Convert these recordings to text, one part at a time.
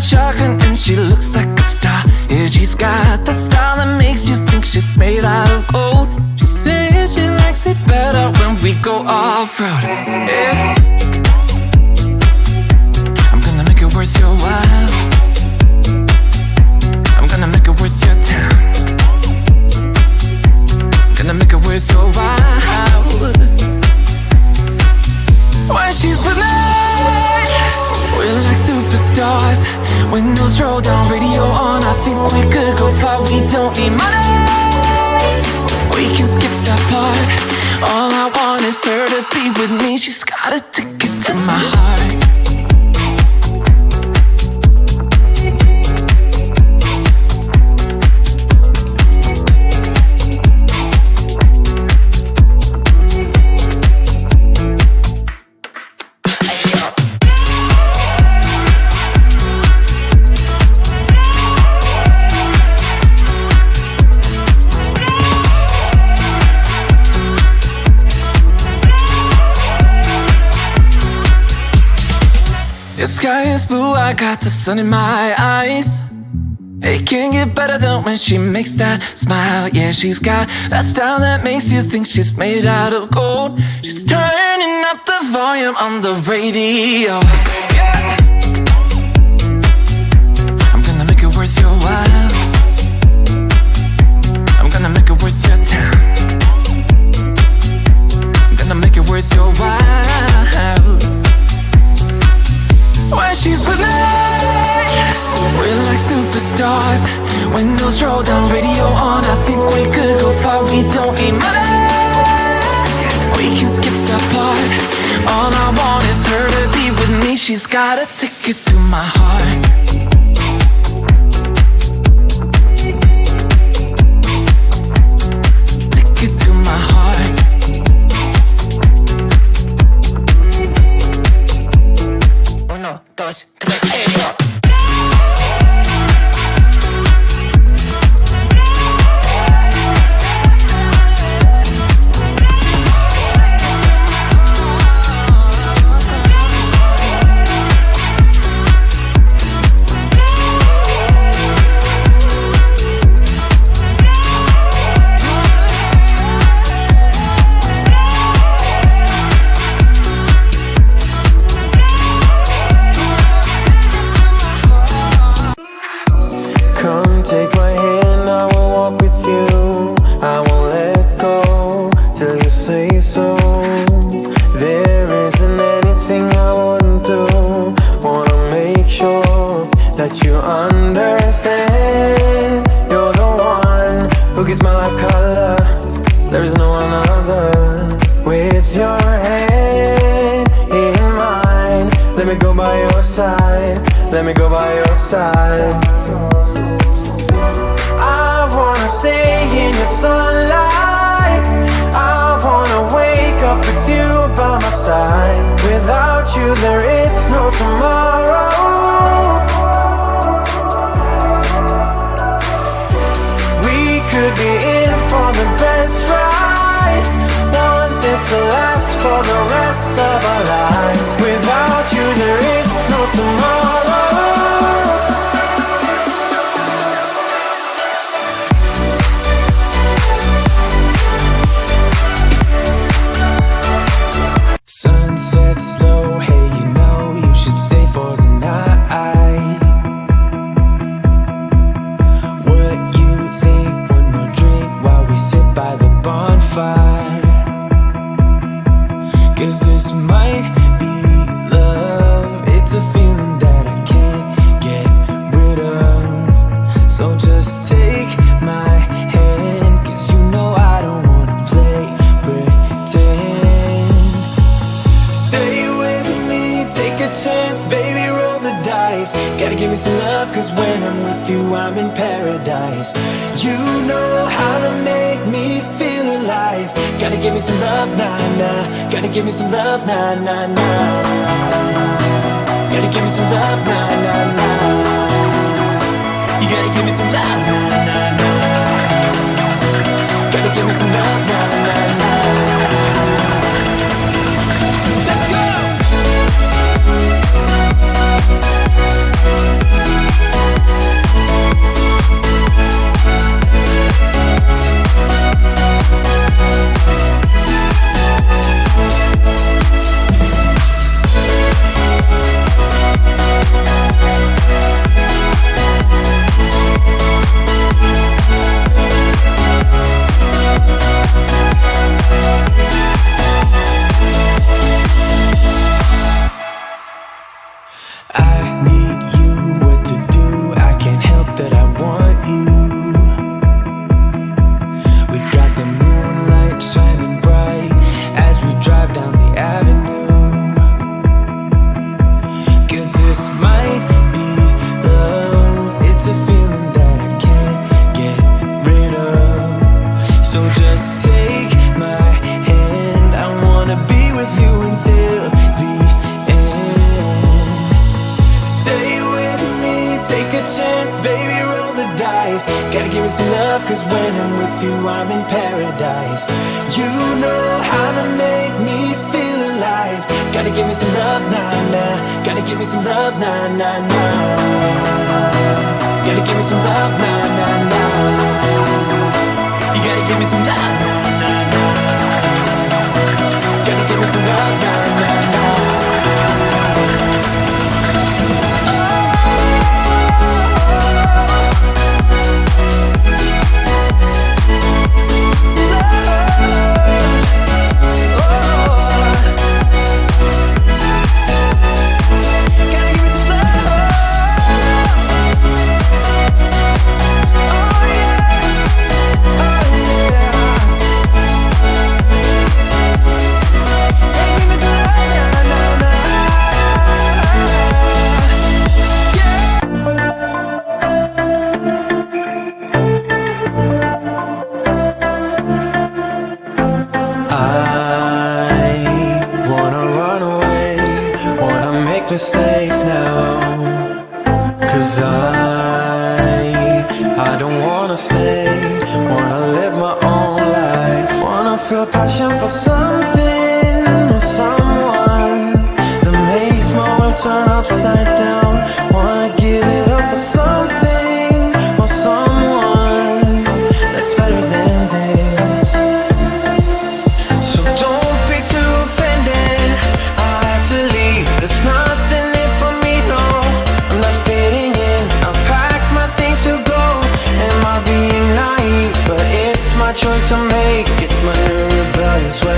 shotgun and she looks like a star. Yeah, she's got the style that makes you think she's made out of gold. She says she likes it better when we go off-road. Yeah. I'm gonna make it worth your while. I'm gonna make it worth your time. Gonna make it worth your while. When she's with me, we're like superstars. Windows roll down, radio on. I think we could go far. We don't need money. We can skip that part. All I want is her to be with me. She's got a ticket to my heart. The sky is blue, I got the sun in my eyes. It can't get better than when she makes that smile. Yeah, she's got that style that makes you think she's made out of gold. She's turning up the volume on the radio. Yeah. I'm gonna make it worth your while. I'm gonna make it worth your time. I'm gonna make it worth your while. When she's with me, we're like superstars. Windows roll down, radio on. I think we could go far. We don't need money. We can skip that part. All I want is her to be with me. She's got a ticket to my heart. Ticket to my heart. Uno, dos, tres, let me go by your side. I wanna stay in your sunlight. I wanna wake up with you by my side. Without you there is no tomorrow. We could be in for the best ride. Want this to last for the rest of our lives. Without you there is no tomorrow. Cause when I'm with you, I'm in paradise. You know how to make me feel alive. Gotta give me some love, nah, nah. Gotta give me some love, nah, nah, nah. Gotta give me some love, nah, nah, nah. You gotta give me some love, nah, nah, nah. Gotta give me some love, nah, nah, nah. Let's go! 'cause when I'm with you, I'm in paradise. You know how to make me feel alive. Gotta give me some love, nah, nah. Gotta give me some love, nah, nah, nah. Gotta give me some love, nah, nah, nah. You gotta give me some love, nah, nah, nah. Gotta give me some love, nah, nah, nah. Mistakes now, 'cause I don't wanna stay, wanna live my own life, wanna feel passion for something or someone that makes my world turn upside down, wanna give it up for something or someone that's better than this. So don't be too offended, I have to leave, there's nothing in for me, no, I'm not fitting in, I've packed my things to go, am I being naive? But it's my choice to make, it's my new rebellious way.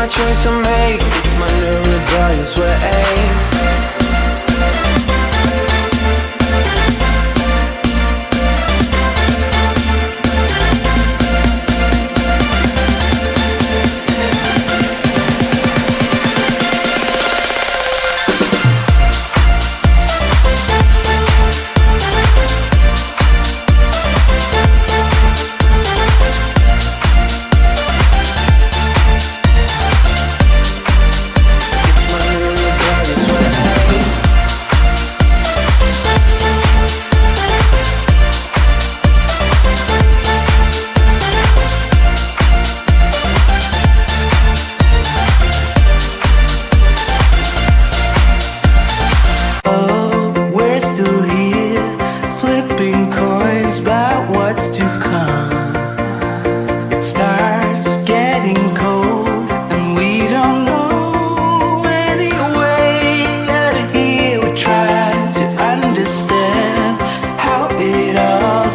Choice to make, it's my new rebellious way.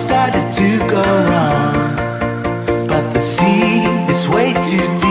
Started to go wrong, but the sea is way too deep.